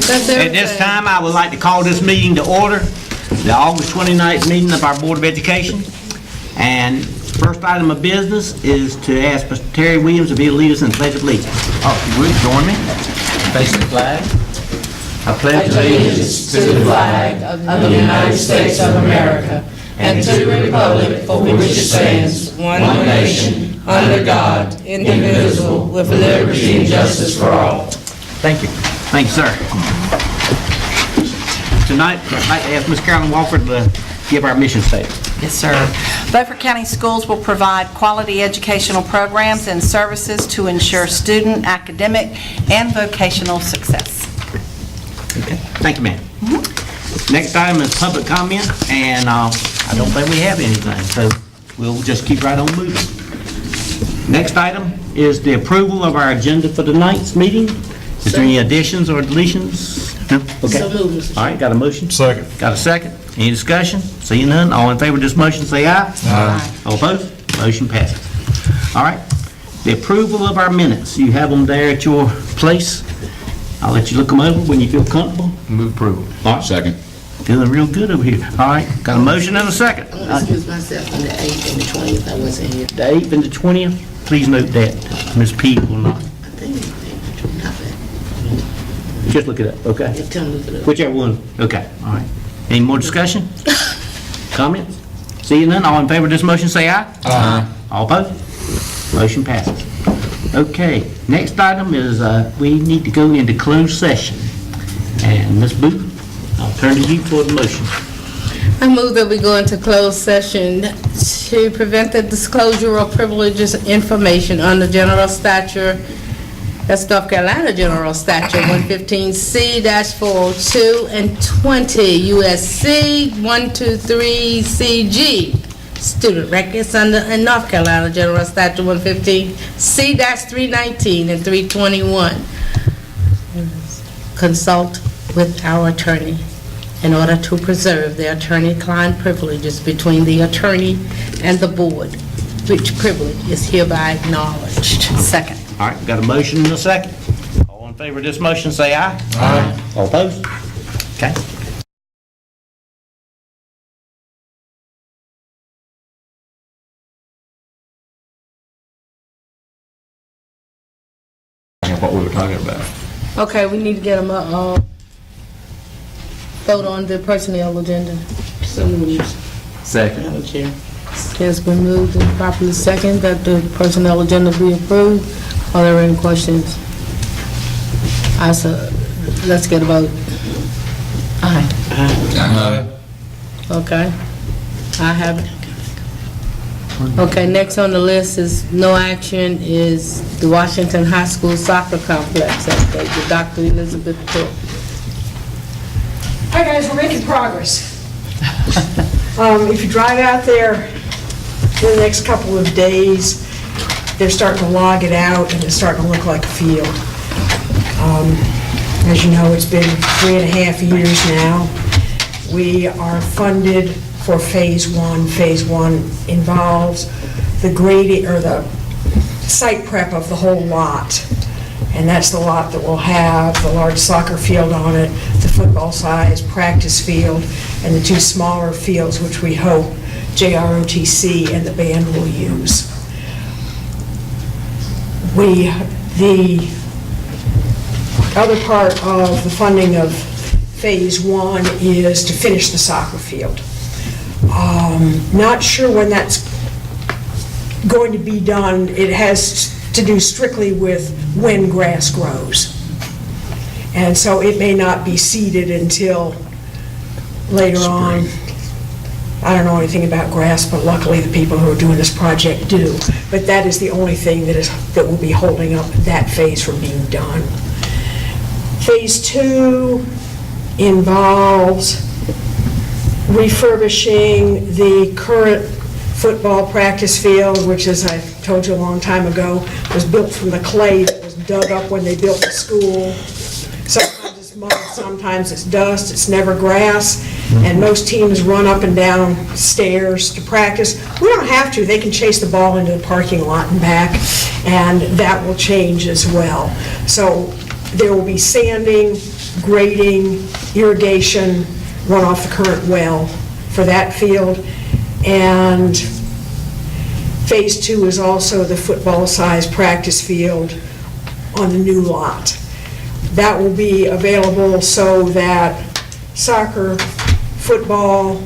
At this time, I would like to call this meeting to order, the August 29th meeting of our Board of Education. And first item of business is to ask Mr. Terry Williams to be the leader in the Pledge of Allegiance. Oh, you would join me? Face the flag. I pledge allegiance to the flag of the United States of America and to the republic for which it stands, one nation, under God, indivisible, with liberty and justice for all. Thank you. Thank you, sir. Tonight, I'd like to ask Ms. Carolyn Walker to give our mission statement. Yes, sir. Beaufort County Schools will provide quality educational programs and services to ensure student, academic, and vocational success. Okay. Thank you, ma'am. Next item is public comment, and I don't think we have anything, so we'll just keep right on moving. Next item is the approval of our agenda for tonight's meeting. Is there any additions or deletions? No? Okay. So moved. All right, got a motion? Second. Got a second? Any discussion? Seeing none, all in favor of this motion say aye. Aye. All opposed? Motion passes. All right, the approval of our minutes. You have them there at your place. I'll let you look them over when you feel comfortable. Move approval. All right. Second. Feeling real good over here. All right, got a motion and a second. I'm going to excuse myself on the 8th and the 20th. I wasn't here. The 8th and the 20th, please note that. Ms. P will not. I think it's nothing. Just look it up, okay? Yeah, tell me to look. Whichever one. Okay, all right. Any more discussion? Comments? Seeing none, all in favor of this motion say aye. Aye. All opposed? Motion passes. Okay, next item is we need to go into closed session. And Ms. Booth, I'll turn to you for the motion. I move that we go into closed session to prevent the disclosure of privileged information under general statute, that's North Carolina General Statute 115C-402 and 20 USC 123CG. Student records under North Carolina General Statute 115C-319 and 321. Consult with our attorney in order to preserve the attorney-client privileges between the attorney and the board, which privilege is hereby acknowledged. Second. All right, got a motion and a second. All in favor of this motion say aye. Aye. All opposed? Okay. What we were talking about. Okay, we need to get them vote on the personnel agenda. So moved. Second. Madam Chair. It's been moved and properly second that the personnel agenda be approved. Are there any questions? Let's get a vote. Aye. Okay. I have it. Okay, next on the list is no action is the Washington High School Soccer Complex update with Dr. Elizabeth Cook. Hi guys, we're making progress. If you drive out there in the next couple of days, they're starting to log it out and it's starting to look like a field. As you know, it's been 3.5 years now. We are funded for phase one. Phase one involves the grading or the site prep of the whole lot. And that's the lot that will have the large soccer field on it, the football-sized practice field, and the 2 smaller fields, which we hope JROTC and the band will use. The other part of the funding of phase one is to finish the soccer field. Not sure when that's going to be done. It has to do strictly with when grass grows. And so it may not be seeded until later on. I don't know anything about grass, but luckily the people who are doing this project do. But that is the only thing that will be holding up that phase from being done. Phase two involves refurbishing the current football practice field, which, as I told you a long time ago, was built from the clay that was dug up when they built the school. Sometimes it's mud, sometimes it's dust, it's never grass, and most teams run up and down stairs to practice. We don't have to. They can chase the ball into the parking lot and back, and that will change as well. So there will be sanding, grading, irrigation, run off the current well for that field. And Phase 2 is also the football-sized practice field on the new lot. That will be available so that soccer, football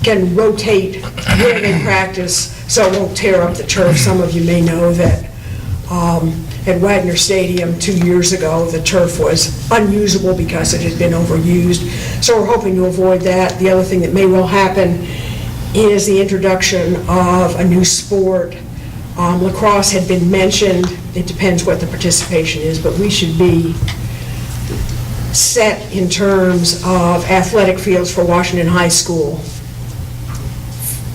can rotate where they practice so it won't tear up the turf. Some of you may know that at Wagner Stadium 2 years ago, the turf was unusable because it had been overused. So we're hoping to avoid that. The other thing that may well happen is the introduction of a new sport. Lacrosse had been mentioned. It depends what the participation is, but we should be set in terms of athletic fields for Washington High School.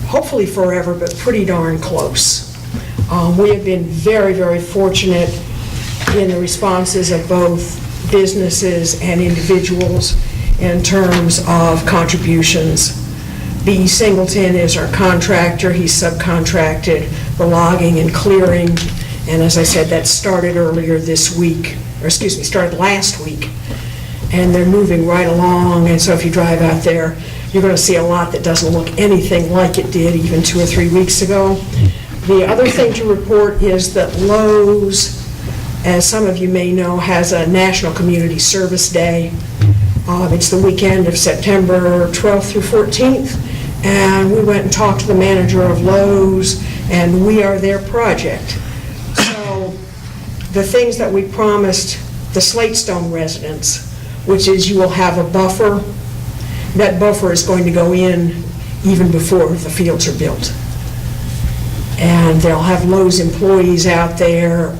Hopefully forever, but pretty darn close. We have been very, very fortunate in the responses of both businesses and individuals in terms of contributions. B. Singleton is our contractor. He's subcontracted the logging and clearing, and as I said, that started earlier this week, or excuse me, started last week, and they're moving right along. And so if you drive out there, you're going to see a lot that doesn't look anything like it did even 2 or 3 weeks ago. The other thing to report is that Lowe's, as some of you may know, has a National Community Service Day. It's the weekend of September 12th through 14th, and we went and talked to the manager of Lowe's, and we are their project. So the things that we promised the Slatestone residents, which is you will have a buffer, that buffer is going to go in even before the fields are built. And they'll have Lowe's employees out there.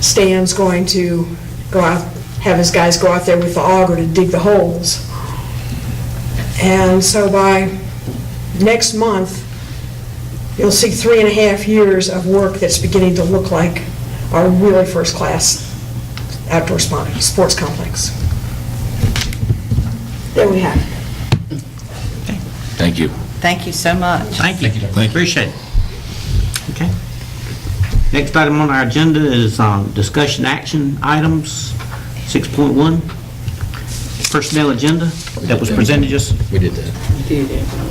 Stan's going to go out, have his guys go out there with the auger to dig the holes. And so by next month, you'll see 3.5 years of work that's beginning to look like our really first-class outdoor sports complex. There we have it. Thank you. Thank you so much. Thank you. Appreciate it. Okay. Next item on our agenda is discussion action items, 6.1. Personnel agenda that was presented just... We did that.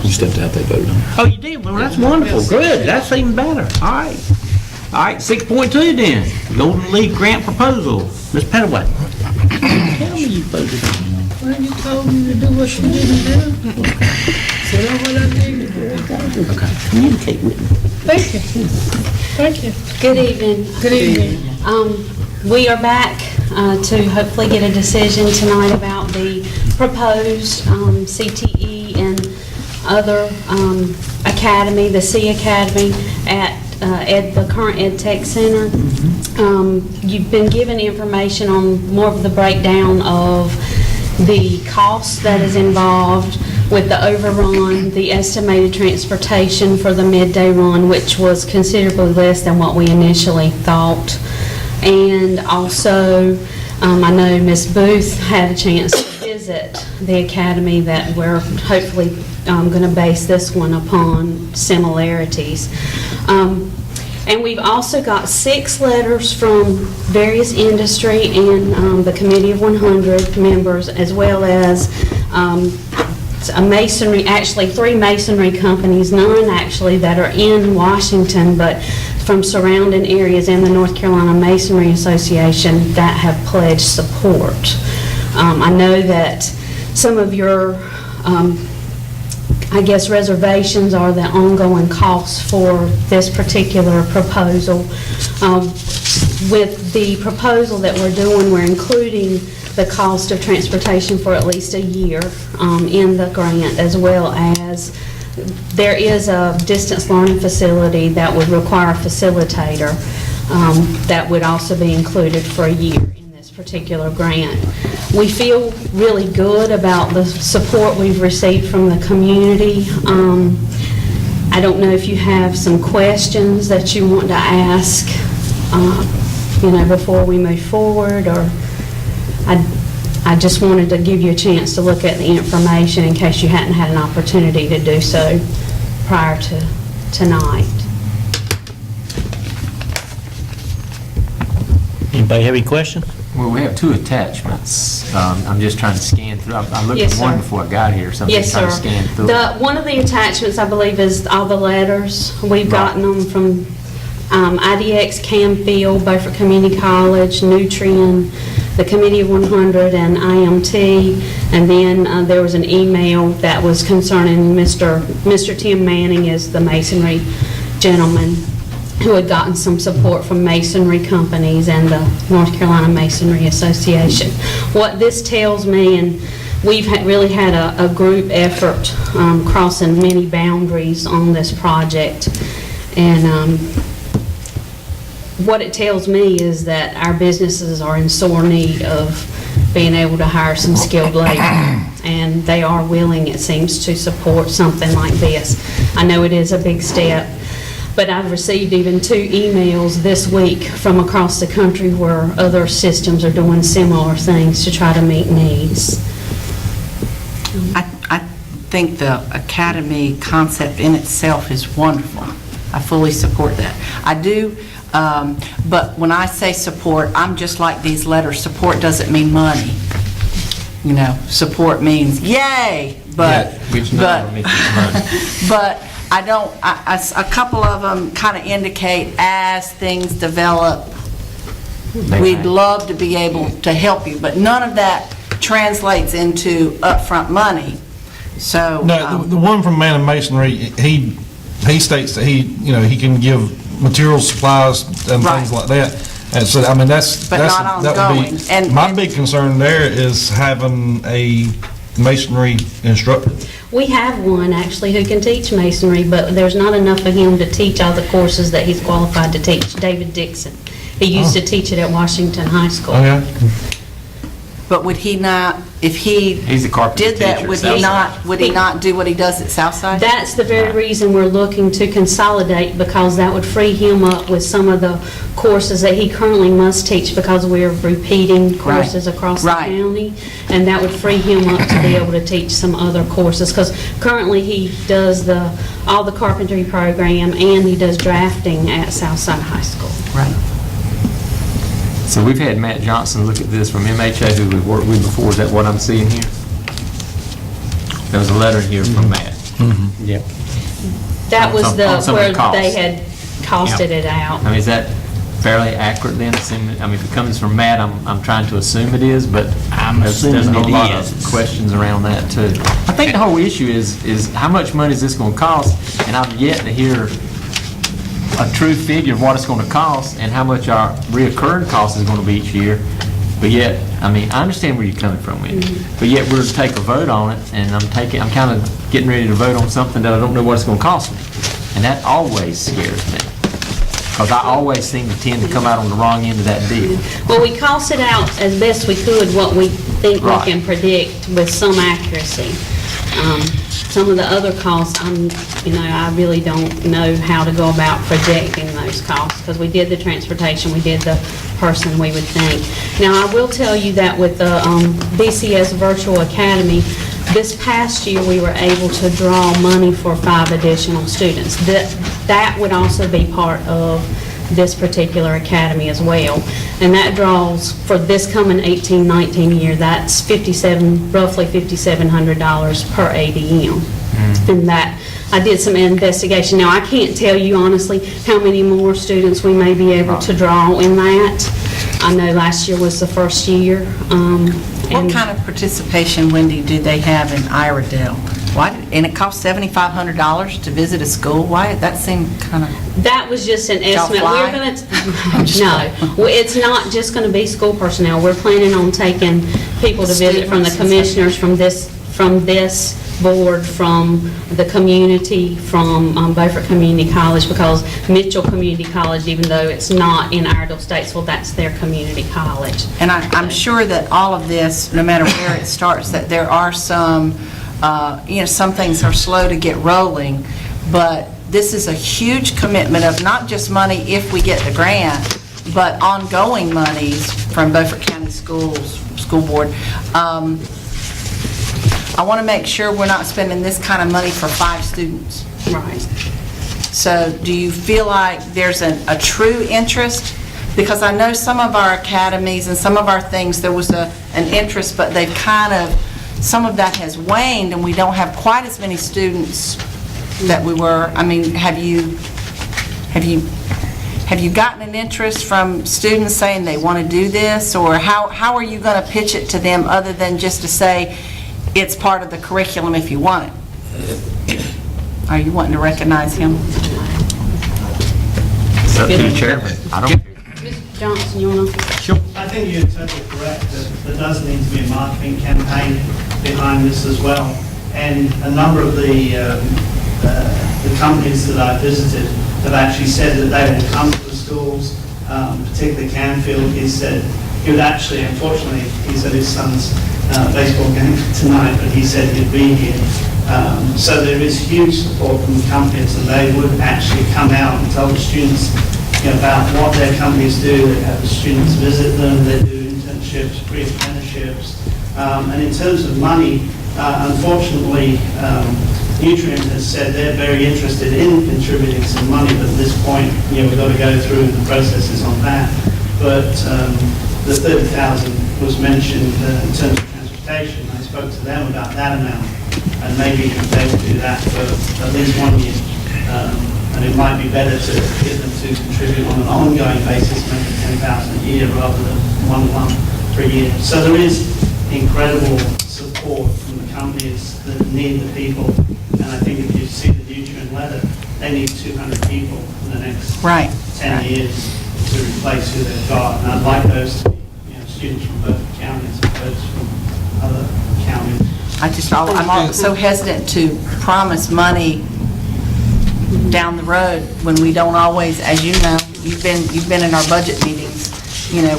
You stepped out, they voted on it. Oh, you did? Well, that's wonderful. Good. That's even better. All right. All right, 6.2 then. Golden League grant proposal. Ms. Pettaway. Tell me you voted on it. Well, you told me to do what you didn't do. So that's what I did. Okay. Communicate with me. Thank you. Thank you. Good evening. Good evening. We are back to hopefully get a decision tonight about the proposed CTE and other academy, the C Academy at the current Ed Tech Center. You've been given information on more of the breakdown of the cost that is involved with the overrun, the estimated transportation for the midday run, which was considerably less than what we initially thought. And also, I know Ms. Booth had a chance to visit the academy that we're hopefully going to base this one upon similarities. And we've also got 6 letters from various industry and the Committee of 100 members, as well as a masonry, actually 3 masonry companies, none actually that are in Washington, but from surrounding areas and the North Carolina Masonry Association that have pledged support. I know that some of your I guess reservations are the ongoing costs for this particular proposal. With the proposal that we're doing, we're including the cost of transportation for at least a year in the grant, as well as there is a distance learning facility that would require a facilitator that would also be included for a year in this particular grant. We feel really good about the support we've received from the community. I don't know if you have some questions that you want to ask, before we move forward, or I just wanted to give you a chance to look at the information in case you hadn't had an opportunity to do so prior to tonight. Anybody have any questions? Well, we have two attachments. I'm just trying to scan through. I looked Yes, at one sir. before I got here, so I'm Yes, just trying to sir. scan through. One of the attachments, I believe, is all the letters. We've gotten them from IDX, Camfield, Beaufort Community College, Nutrien, the Committee of 100, and IMT. And then there was an email that was concerning Mr. Tim Manning is the masonry gentleman who had gotten some support from masonry companies and the North Carolina Masonry Association. What this tells me, and we've really had a group effort crossing many boundaries on this project, and what it tells me is that our businesses are in sore need of being able to hire some skilled labor, and they are willing, it seems, to support something like this. I know it is a big step, but I've received even 2 emails this week from across the country where other systems are doing similar things to try to meet needs. I think the academy concept in itself is wonderful. I fully support that. I do, but when I say support, I'm just like these letters. Support doesn't mean money. You know, support means yay, but, Which number means money. but I don't, a couple of them kind of indicate as things develop, we'd love to be able to help you, but none of that translates into upfront money. So No, the one from Man and Masonry, he states that he can give materials, supplies, and Right. things like that. And so, I mean, But not that would ongoing. be, And- my big concern there is having a masonry instructor. We have one, actually, who can teach masonry, but there's not enough of him to teach all the courses that he's qualified to teach. David Dixon. He used to teach it at Washington High School. Okay. but would he not, if He's a carpentry did that, teacher at would he Southside. not do what he does at Southside? That's the very reason we're looking to consolidate, because that would free him up with some of the courses that he currently must teach, because we're repeating courses across the Right. county, and that would free him up to be able to teach some other courses, because currently he does all the carpentry program, and he does drafting at Southside High School. Right. So we've had Matt Johnson look at this from MHA, who we've worked with before. Is that what I'm seeing here? There was a letter here from Matt. Yep. That was On some of the where costs. they had costed it out. I mean, is that fairly accurate then? I mean, if it comes from Matt, I'm trying to assume it is, but I'm there's a assuming whole it lot is. of questions around that too. I think the whole issue is how much money is this going to cost? And I've yet to hear a true figure of what it's going to cost and how much our reoccurring cost is going to be each year. But yet, I mean, I understand where you're coming from with it. But yet we're to take a vote on it, and I'm kind of getting ready to vote on something that I don't know what it's going to cost me. And that always scares me, because I always seem to tend to come out on the wrong end of that deal. Well, we costed out as best we could what we think we Right. can predict with some accuracy. Some of the other costs, I really don't know how to go about projecting those costs, because we did the transportation, we did the person, we would think. Now, I will tell you that with the BCS Virtual Academy, this past year, we were able to draw money for 5 additional students. That would also be part of this particular academy as well. And that draws, for this coming 18-19 year, that's roughly $5,700 per ADM. And that, I did some investigation. Now, I can't tell you honestly how many more students we may be able to draw in that. I know last year was the first year. What kind of participation, Wendy, do they have in Iredell? Why, and it costs $7,500 to visit a school? Why, that seemed kind of... That was just an y'all estimate. fly? We're going to, no, well, it's not just going to be school personnel. We're planning on taking people to visit from the Students and commissioners, from this board, from the community, from Beaufort Community College, because Mitchell Community College, even though it's not in Iredell Statesville, that's their community college. And I'm sure that all of this, no matter where it starts, that there are some, some things are slow to get rolling, but this is a huge commitment of not just money if we get the grant, but ongoing monies from Beaufort County School Board. I want to make sure we're not spending this kind of money for 5 students. Right. So do you feel like there's a true interest? because I know some of our academies and some of our things, there was an interest, but they've kind of, some of that has waned, and we don't have quite as many students that we were. I mean, have you gotten an interest from students saying they want to do this, or how are you going to pitch it to them other than just to say it's part of the curriculum if you want it? Are you wanting to recognize him? It's up to the chairman. I don't. Mr. Johnson, you want to? I think you're totally correct that there does need to be a marketing campaign behind this as well. And a number of the companies that I visited have actually said that they will come to the schools, particularly Canfield. He said he would actually, unfortunately, he said his son's baseball game tonight, but he said he'd be here. So there is huge support from the companies, and they would actually come out and tell the students about what their companies do. They have the students visit them, they do internships, pre-apprenticeships. And in terms of money, unfortunately, Nutrient has said they're very interested in contributing some money, but at this point, we've got to go through the processes on that. But the 30,000 was mentioned in terms of transportation. I spoke to them about that amount, and maybe they will do that for at least 1 year. And it might be better to get them to contribute on an ongoing basis, maybe 10,000 a year rather than one per year. So there is incredible support from the companies that need the people. And I think if you see the Nutrient letter, they need 200 people in the next 10 years to replace who they've got. And I'd like those to be students from both counties as opposed from other counties. I'm always so hesitant to promise money down the road when we don't always, as you know, you've been in our budget meetings,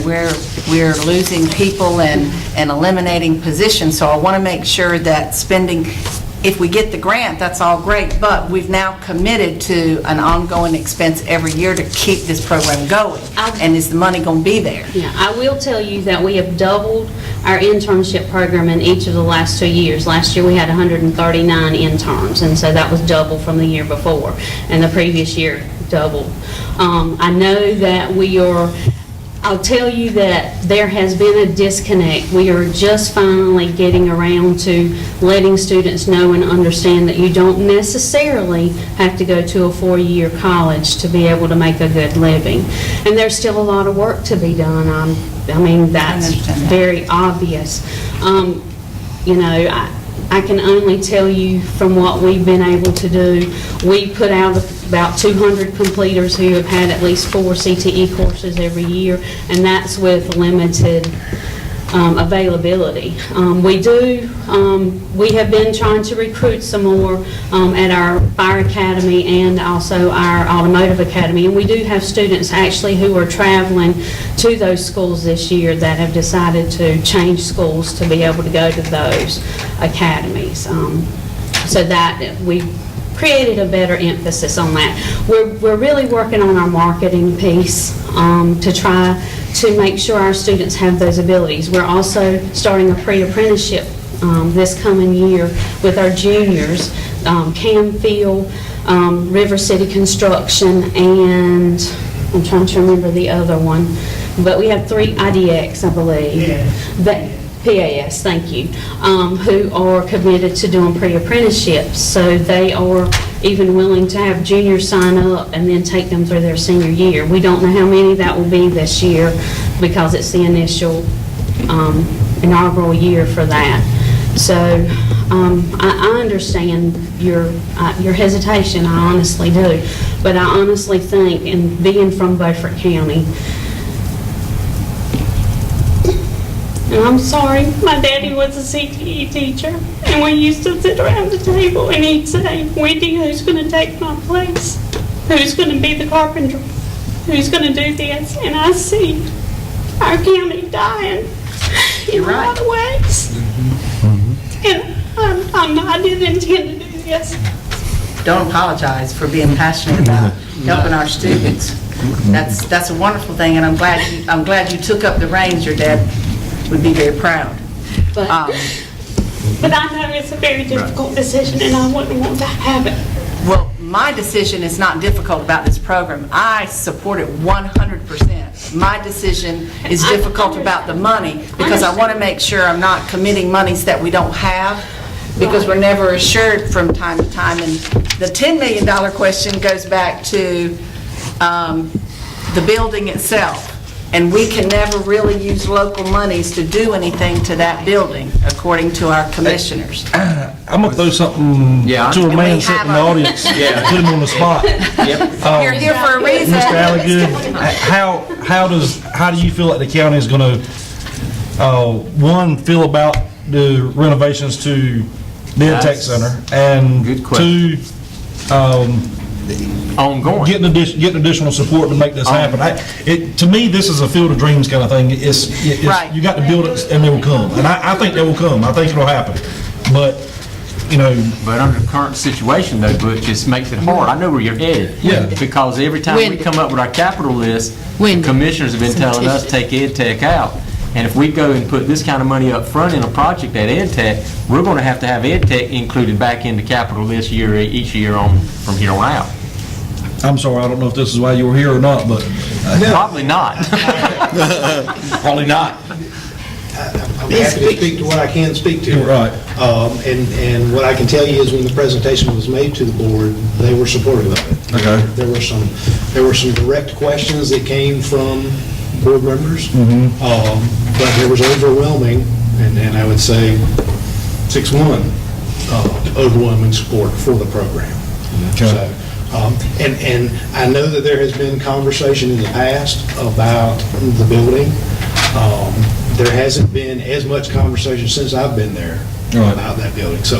we're losing people and eliminating positions, so I want to make sure that spending, if we get the grant, that's all great, but we've now committed to an ongoing expense every year to keep this program going. And is the money going to be there? Yeah, I will tell you that we have doubled our internship program in each of the last 2 years. Last year we had 139 interns, and so that was double from the year before, and the previous year doubled. I know that I'll tell you that there has been a disconnect. We are just finally getting around to letting students know and understand that you don't necessarily have to go to a 4-year college to be able to make a good living. And there's still a lot of work to be done. I mean, that's very obvious. I can only tell you from what we've been able to do. We put out about 200 completers who have had at least 4 CTE courses every year, and that's with limited availability. We have been trying to recruit some more at our fire academy and also our automotive academy, and we do have students actually who are traveling to those schools this year that have decided to change schools to be able to go to those academies. So that we created a better emphasis on that. We're really working on our marketing piece to try to make sure our students have those abilities. We're also starting a pre-apprenticeship this coming year with our juniors, Camfield, River City Construction, and I'm trying to remember the other one, but we have 3 IDX, I believe. PAS, thank you, who are committed to doing pre-apprenticeships. So they are even willing to have juniors sign up and then take them through their senior year. We don't know how many that will be this year because it's the initial inaugural year for that. So I understand your hesitation, I honestly do. But I honestly think, and being from Beaufort County, and I'm sorry, my daddy was a CTE teacher, and we used to sit around the table and he'd say, Wendy, who's going to take my place? Who's going to be the carpenter? Who's going to do this? And I see our county dying in a lot of ways. And I didn't intend to do this. Don't apologize for being passionate about helping our students. That's a wonderful thing, and I'm glad you took up the reins. Your dad would be very proud. But I know it's a very difficult decision, and I wouldn't want to have it. Well, my decision is not difficult about this program. I support it 100%. my decision is difficult about the money, because I want to make sure I'm not committing monies that we don't have, because we're never assured from time to time. And the $10 million question goes back to the building itself. And we can never really use local monies to do anything to that building, according to our commissioners. I'm gonna throw something Yeah. to a And man we sitting in have the a- audience, put him on the spot. You're here for a reason. Mr. Alligood, how do you feel like the county is gonna, one, feel about the renovations to the Ed Tech That's Center? And good question. two, Ongoing. getting additional support to make this happen. To me, this is a field of dreams kind of thing. Right. You got to build it and they will come. And I think they will come. I think it'll happen. But, But under the current situation though, Butch, it makes it hard. I know where you're headed. Yeah. Because every time we Wendy. come up with our capital list, Wendy. commissioners have been telling us, take Ed Tech out. And if we go and put this kind of money up front in a project at Ed Tech, we're going to have Ed Tech included back in the capital list each year from here on out. I'm sorry, I don't know if this is why you were here or not, but Probably not. Probably not. I'm happy to speak to what I can speak to. Right. And what I can tell you is when the presentation was made to the board, they were supportive of it. Okay. There were some direct questions that came from board members, but there was overwhelming, and I would say 6-1, overwhelming support for the program. Okay. So, and I know that there has been conversation in the past about the building. There hasn't been as much conversation since I've been there Right. about that building. So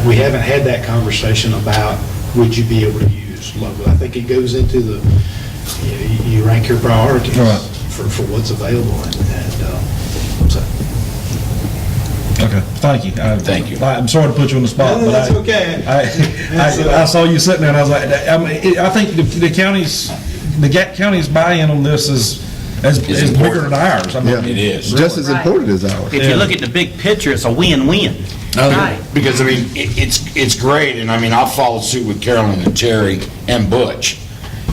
we haven't had that conversation about would you be able to use local. I think it goes into you rank your priorities Right. for what's available. So. okay, thank you. Thank you. I'm sorry to put you on the spot, No, but that's okay. I saw you sitting there and I was like, I think the county's buy-in on this is bigger important. than ours. I mean, It is. Just as important as ours. If you look at the big picture, it's a win-win. Right. Because, I mean, it's great, and I mean, I've followed suit with Carolyn and Terry and Butch.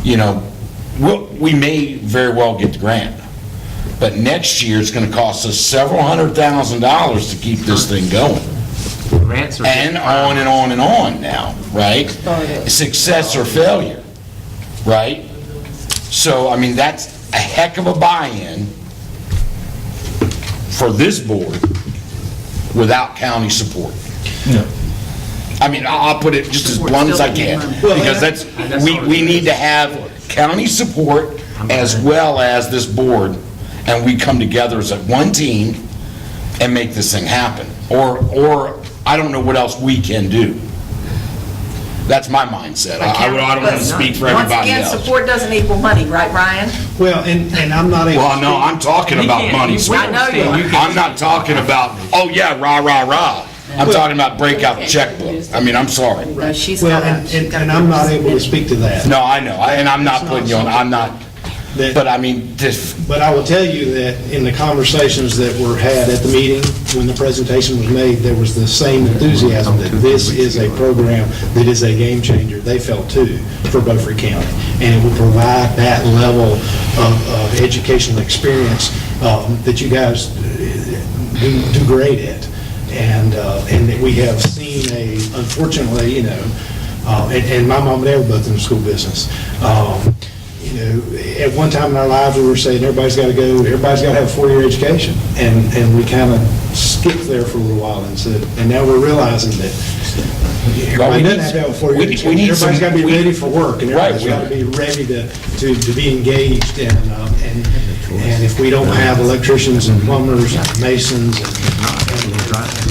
We may very well get the grant, but next year it's gonna cost us several $100,000 to keep this thing going. Grants are And on and on and on now, right? Success or failure, right? So, I mean, that's a heck of a buy-in for this board without county support. Yeah. I mean, I'll put it just as blunt as I can, because we need to have county support as well as this board, and we come together as one team and make this thing happen. Or I don't know what else we can do. That's my mindset. I don't want to speak for everybody Once again, else. support doesn't equal money, right, Ryan? Well, and I'm not able to Well, no, speak- I'm talking about money. We I know you understand. are. I'm not talking about, oh yeah, rah, rah, rah. I'm talking about break out the checkbook. I mean, I'm sorry. No, she's Well, got and I'm not able to speak to that. No, I know, and I'm not putting you on, I'm not, but I mean, But I will tell you that in the conversations that were had at the meeting, when the presentation was made, there was the same enthusiasm that this is a program that is a game changer, they felt too, for Beaufort County. And it will provide that level of educational experience that you guys do great at. And that we have seen unfortunately, and my mom and dad were both in the school business. At one time in our lives, we were saying everybody's got to have a 4-year education. And we kind of skipped there for a little while and now we're realizing that everybody doesn't have to have a 4-year education. Everybody's got to be ready for work, and everybody's got to be ready to be engaged. And if we don't have electricians and plumbers and masons and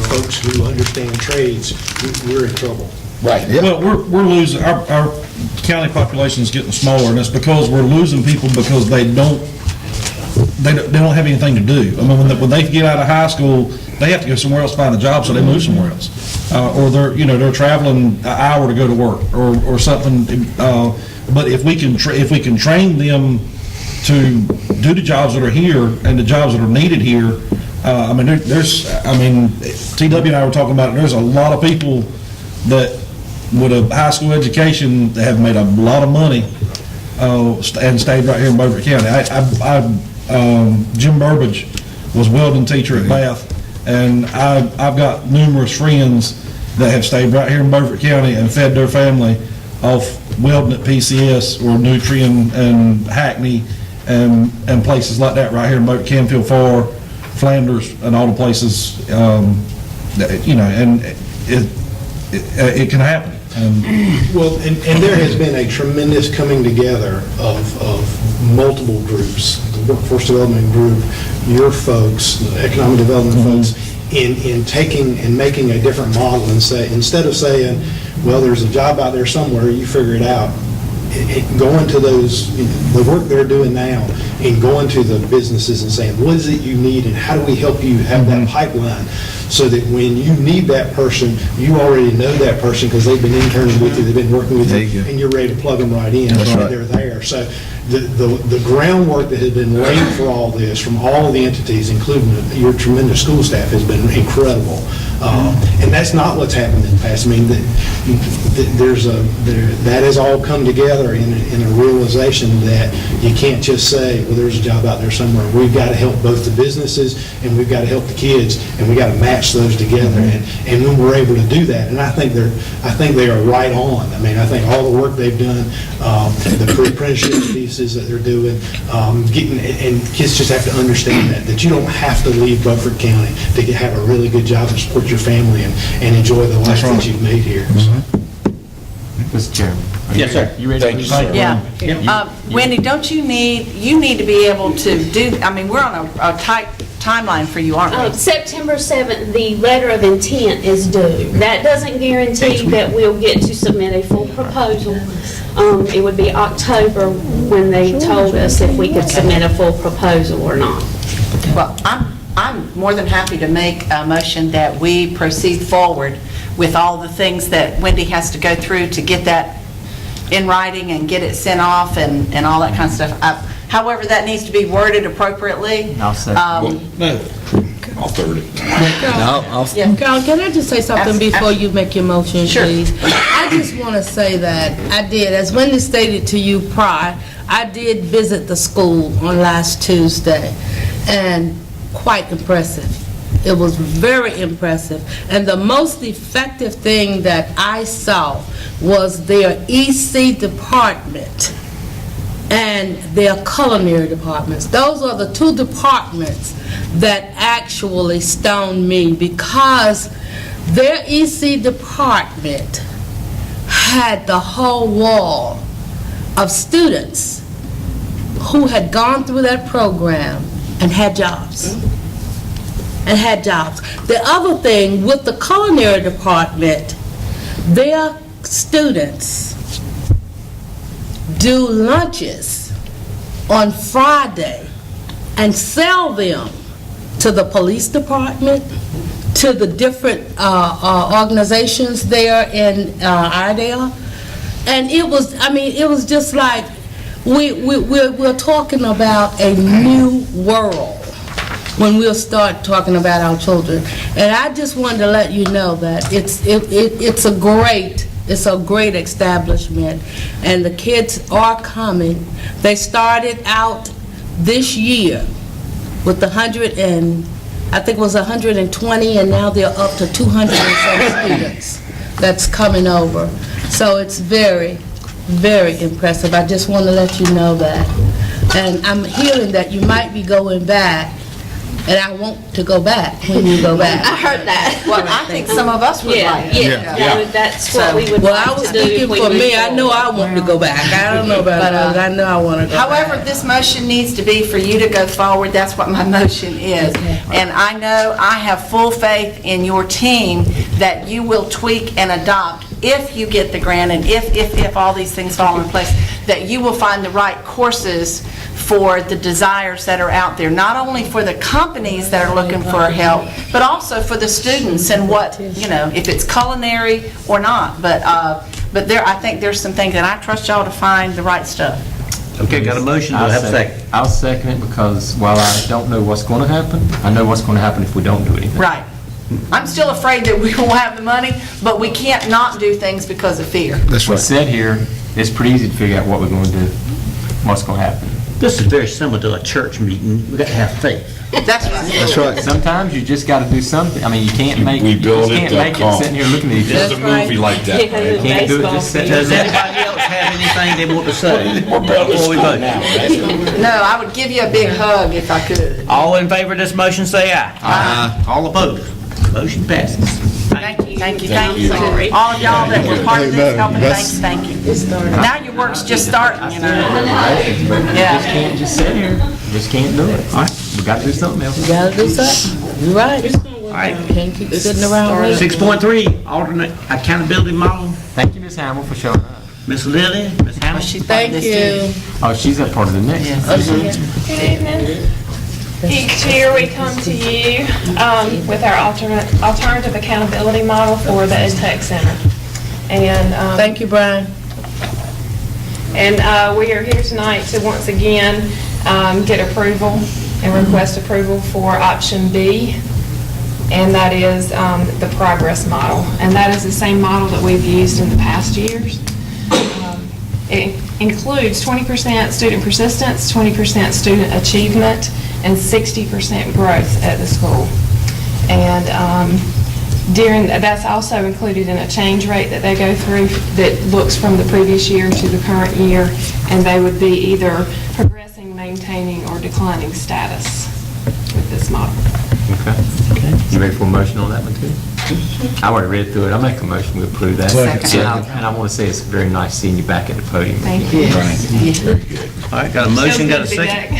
folks who understand trades, we're in trouble. right. Well, we're losing, our county population is getting smaller, and it's because we're losing people because they don't have anything to do. I mean, when they get out of high school, they have to go somewhere else to find a job, so they move somewhere else. Or they're traveling an hour to go to work or something. But if we can train them to do the jobs that are here and the jobs that are needed here, TW and I were talking about it, there's a lot of people that with a high school education that have made a lot of money and stayed right here in Beaufort County. Jim Burbage was welding teacher at Bath, and I've got numerous friends that have stayed right here in Beaufort County and fed their family off welding at PCS or Nutrien and Hackney and places like that right here in Beaufort, Canfield, Farr, Flanders, and all the places, and it can happen. Well, and there has been a tremendous coming together of multiple groups, the workforce development group, your folks, the economic development folks, in taking and making a different model and say, instead of saying, well, there's a job out there somewhere, you figure it out, going to those, the work they're doing now, and going to the businesses and saying, what is it you need and how do we help you have that pipeline so that when you need that person, you already know that person because they've been interning with you, they've been working with you, and you're ready to plug them right in. That's right. They're there. So the groundwork that has been laid for all this from all the entities, including your tremendous school staff, has been incredible. And that's not what's happened in the past. I mean, that has all come together in a realization that you can't just say, well, there's a job out there somewhere. We've got to help both the businesses and we've got to help the kids, and we've got to match those together. And when we're able to do that, and I think they are right on. I mean, I think all the work they've done, the pre-apprenticeship pieces that they're doing, and kids just have to understand that you don't have to leave Beaufort County to have a really good job and support your family and enjoy the life that you've made here. Mr. Chairman. Yes, sir. You ready? Thank you, sir. Yeah. Wendy, don't you need to be able to do, I mean, we're on a tight timeline for you, aren't we? September 7th, the letter of intent is due. That doesn't guarantee that we'll get to submit a full proposal. It would be October when they told us if we could submit a full proposal or not. Well, I'm more than happy to make a motion that we proceed forward with all the things that Wendy has to go through to get that in writing and get it sent off and all that kind of stuff. However, that needs to be worded appropriately. I'll say. I'll third it. Carol, can I just say something before you make your motion, Sure. please? I just want to say that I did, as Wendy stated to you prior, I did visit the school on last Tuesday, and quite impressive. It was very impressive. And the most effective thing that I saw was their EC department and their culinary departments. Those are the two departments that actually stoned me, because their EC department had the whole wall of students who had gone through that program and had jobs. The other thing, with the culinary department, their students do lunches on Friday and sell them to the police department, to the different organizations there in Iredell. And it was just like, we're talking about a new world when we'll start talking about our children. And I just wanted to let you know that it's a great establishment, and the kids are coming. They started out this year with 120, and now they're up to 200 and some students that's coming over. So it's very, very impressive. I just want to let you know that. And I'm hearing that you might be going back, and I want to go back when you go back. I heard that. Well, I think some of us would like to. Yeah, that's what we would Well, I like was to do. speaking if we for move me. I know I want to go back. I don't know about others. I know I want to go back. However, this motion needs to be for you to go forward. That's what my motion is. And I know I have full faith in your team that you will tweak and adopt, if you get the grant and if all these things fall in place, that you will find the right courses for the desires that are out there, not only for the companies that are looking for help, but also for the students and what, if it's culinary or not. But there, I think there's some things, and I trust y'all to find the right stuff. Okay, got a motion, do I have a second? I'll second it, because while I don't know what's going to happen, I know what's going to happen if we don't do anything. Right. I'm still afraid that we won't have the money, but we can't not do things because of fear. That's right. We said here, it's pretty easy to figure out what we're going to do. what's gonna happen. This is very similar to a church meeting. We got to have faith. That's right. That's right. Sometimes you just gotta do something. I mean, you can't make, you just can't make it sitting here looking at each There's other. a movie like that. You can't do it just sitting Does there. anybody else have anything they want to say We're barely before we school vote? now, right? No, I would give you a big hug if I could. All in favor of this motion, say aye. Aye. All opposed? Motion passes. Thank you. All of y'all that were part of this, helping, thank you. Now your work's just starting, you know. Just Yeah. can't just sit here. Just can't do it. All right, we gotta do something else. Gotta do something. You're right. All right. Can't keep sitting around waiting. 6.3, alternate accountability model. Thank you, Ms. Hamill, for showing up. Miss Lily, Miss Hamill. Thank you. Oh, she's a part of the next. Good evening. Each year, we come to you with our alternative accountability model for the EdTech Center. And Thank you, Brian. we are here tonight to once again get approval and request approval for option B, and that is the progress model. And that is the same model that we've used in the past years. It includes 20% student persistence, 20% student achievement, and 60% growth at the school. And that's also included in a change rate that they go through that looks from the previous year to the current year, and they would be either progressing, maintaining, or declining status with this model. Okay. You ready for a motion on that one too? I already read through it. I make a motion, we approve that. Second. And I want to say it's very nice seeing you back at the podium. Thank you. Very good. All right, got a motion, got a Feels good to be second.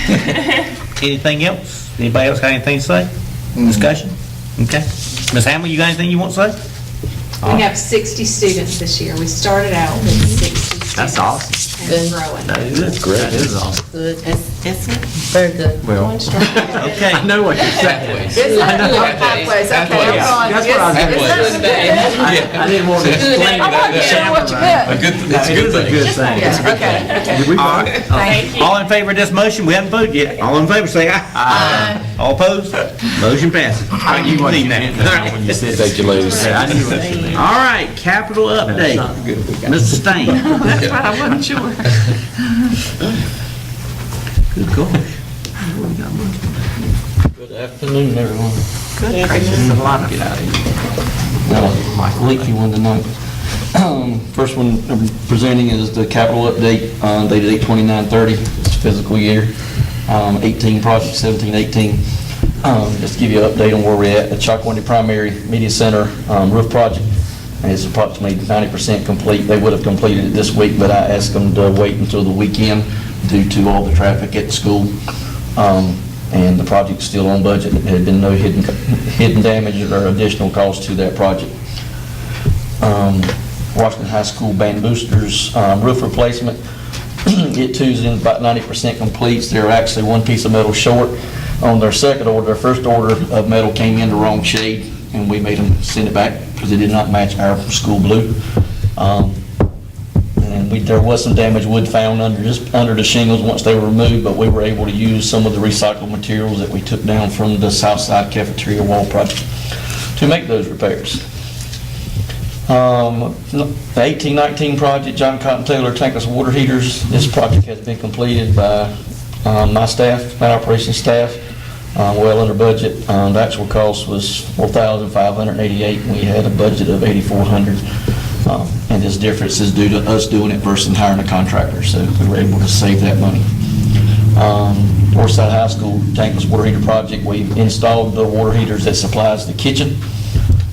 back. Anything else? Anybody else got anything to say? Discussion? Okay. Ms. Hamill, you got anything you want to say? We have 60 students this year. We started out with 60 students. That's awesome. And it's growing. That is great. That is awesome. Good. It's Very good. Well, Okay. I know what you're saying. pathways, okay, I'm going. That's what I was I didn't want to explain I wasn't sure what you meant. It's a good thing. It's a good thing. Okay. Did we vote? Thank you. All in favor of this motion? We haven't voted yet. All in favor, say aye. Aye. All opposed? Motion passes. I knew what you meant now when you said Thank you, ladies. I knew what you meant. All right, capital update. Mr. Stain. That's right, I wasn't sure. Good gosh. Good afternoon, everyone. There's a lot of get out of here. Lengthy one tonight. First one I'm presenting is the capital update dated 8/29/30. It's fiscal year 18 project, 17-18. Just to give you an update on where we're at. The Chocowinity Primary Media Center roof project is approximately 90% complete. They would have completed it this week, but I asked them to wait until the weekend due to all the traffic at the school. And the project's still on budget. There had been no hidden damage or additional cost to that project. Washington High School band boosters roof replacement. It too is in about 90% complete. They're actually one piece of metal short on their second order. Their first order of metal came in the wrong shade, and we made them send it back because it did not match our school blue. And there was some damaged wood found under the shingles once they were removed, but we were able to use some of the recycled materials that we took down from the south side cafeteria wall project to make those repairs. The 18-19 project, John Cotton Taylor tankless water heaters. This project has been completed by my staff, my operations staff, well under budget. The actual cost was $4,588, and we had a budget of $8,400. And this difference is due to us doing it versus hiring a contractor, so we were able to save that money. Northside High School tankless water heater project, we've installed the water heaters that supplies the kitchen.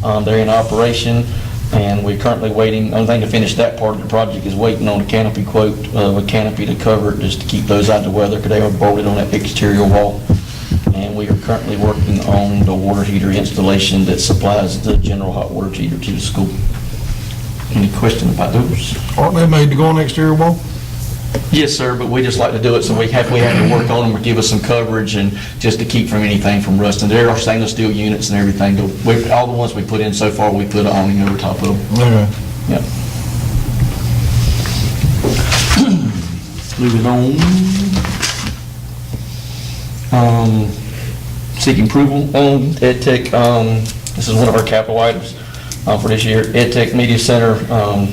They're in operation, and we're currently waiting. Only thing to finish that part of the project is waiting on a canopy quote of a canopy to cover it, just to keep those out of the weather, because they are bolted on that exterior wall. And we are currently working on the water heater installation that supplies the general hot water heater to the school. Any question about those? Aren't they made to go on the exterior wall? Yes, sir, but we just like to do it so we have to work on them or give us some coverage and just to keep from anything from rusting. There are stainless steel units and everything. All the ones we put in so far, we put an awning over top of them. Okay. Yep. Moving on. Seeking approval on EdTech. This is one of our capital items for this year. EdTech Media Center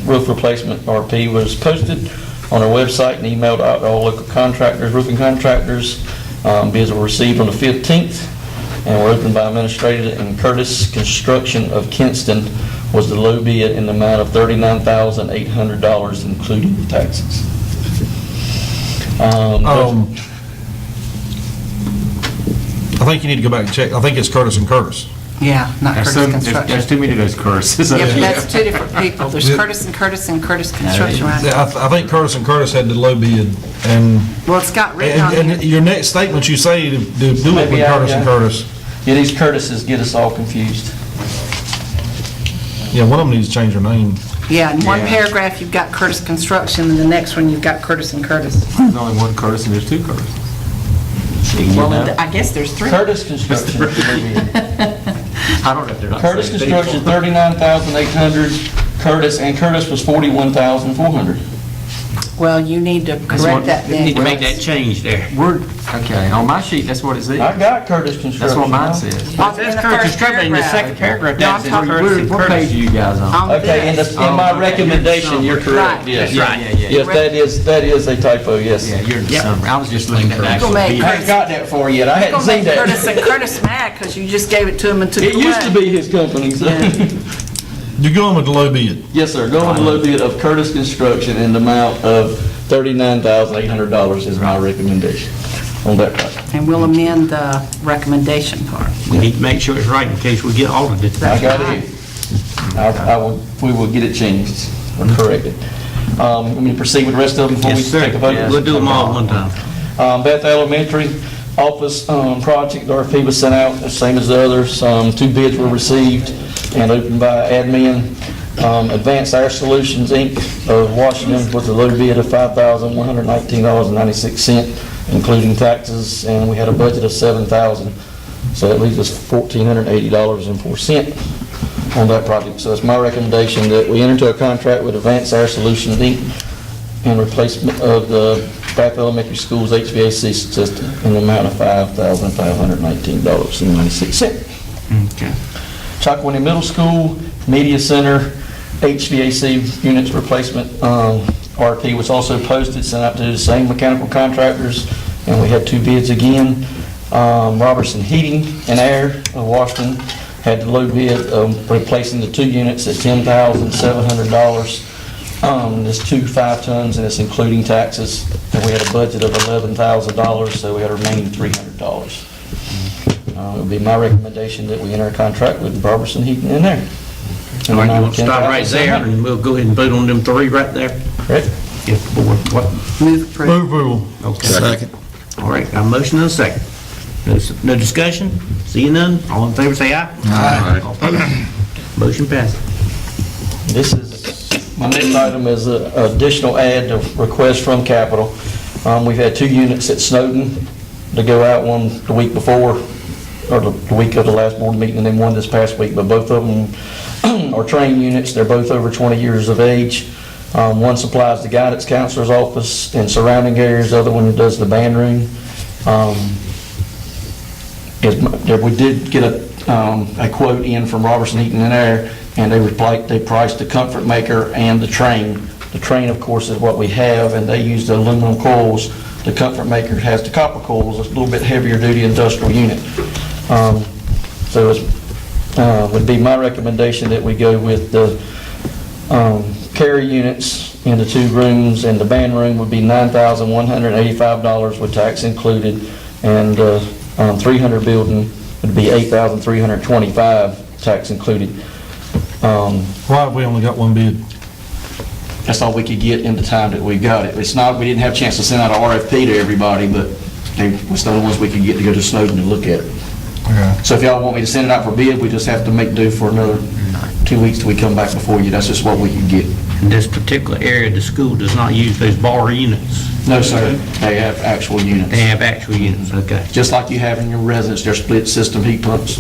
roof replacement RP was posted. on our website and emailed out to all local contractors, roofing contractors. Bids were received on the 15th and were opened by Administrator, and Curtis Construction of Kinston was the low bid in the amount of $39,800, including taxes. I think you need to go back and check. I think it's Curtis and Curtis. Yeah, not Curtis There's Construction. too many of those Curtises. Yeah, but that's two different people. There's Curtis and Curtis Construction right Yeah, now. I think Curtis and Curtis had the low bid, and Well, it's got written on and here. your next statement, you say to do it with Maybe Curtis and Curtis. Yeah, these Curtises get us all confused. Yeah, one of them needs to change their name. Yeah, in one Yeah. paragraph, you've got Curtis Construction, and the next one, you've got Curtis and Curtis. There's only one Curtis and there's two Curtises. Well, I guess there's three. Curtis Construction. I don't know if they're not. Curtis saying Construction, people. 39,800. Curtis was 41,400. Well, you need to That's correct what- that You need then. to make that change there. Okay, on my sheet, that's what it says. I got Curtis Construction. That's what mine says. On- in That's the Curtis first Construction, in the paragraph. second paragraph, No, I'm that's talking- Curtis and What Curtis. page are you guys on? On Okay, this. in my okay. recommendation, you're correct, Right. yes. Yeah, yeah, yeah. Yes, that is a typo, yes. Yeah, you're in the Yep. summary. I was just looking at the People actual make bid. I haven't got that far yet, I hadn't Gonna seen make Curtis that. and Curtis mad because you just gave it to him and took it It away. used to be his company, so. You're going with the low bid. Yes, sir, go on the low bid of Curtis Construction in the amount of $39,800 is my recommendation on that project. And we'll amend the recommendation part. We need to make sure it's right in case we get audited. I got it here. We will get it changed or corrected. Let me proceed with the rest of them before we Yes, sir. take a vote. We'll do them all at one time. Beth Elementary Office project, the RFP was sent out, the same as the others. 2 bids were received and opened by admin. Advanced Air Solutions, Inc. of Washington was the low bid of $5,119.96, including taxes, and we had a budget of $7,000. So that leaves us $1,480.04 on that project. So it's my recommendation that we enter into a contract with Advanced Air Solutions, Inc. in replacement of the Bath Elementary School's HVAC system in the amount of $5,519.96. Okay. Chocowinity Middle School Media Center HVAC units replacement RFP was also posted, sent out to the same mechanical contractors, and we had 2 bids again. Robertson Heating and Air of Washington had the low bid of replacing the 2 units at $10,700. There's 2 5-tons, and it's including taxes, and we had a budget of $11,000, so we had a remaining $300. It would be my recommendation that we enter a contract with Robertson Heating and Air. All right, you want to stop right there, and we'll go ahead and vote on them 3 right there? Correct. If the board, what? Move approved. Move approval. Okay. Second. All right, got a motion and a second. No discussion? Seeing none, all in favor say aye. Aye. All opposed? Motion passes. This is, my next item is an additional add to request from Capital. We've had 2 units at Snowden to go out, one the week before, or the week of the last board meeting, and then one this past week, but both of them are trained units. They're both over 20 years of age. One supplies the guidance counselor's office and surrounding areas, the other one does the band room. We did get a quote in from Robertson Heating and Air, and they priced the comfort maker and the train. The train, of course, is what we have, and they use the aluminum coils. The comfort maker has the copper coils, a little bit heavier duty industrial unit. So it would be my recommendation that we go with the carry units in the 2 rooms, and the band room would be $9,185 with tax included, and 300 building would be $8,325, tax included. Why have we only got 1 bid? That's all we could get in the time that we got it. It's not, we didn't have a chance to send out an RFP to everybody, but they was the only ones we could get to go to Snowden to look at it. Okay. So if y'all want me to send it out for bid, we just have to make do for another 2 weeks till we come back before you. That's just what we can get. In this particular area, the school does not use those bar units. No, sir. They have actual units. They have actual units, okay. Just like you have in your residence, they're split system heat pumps.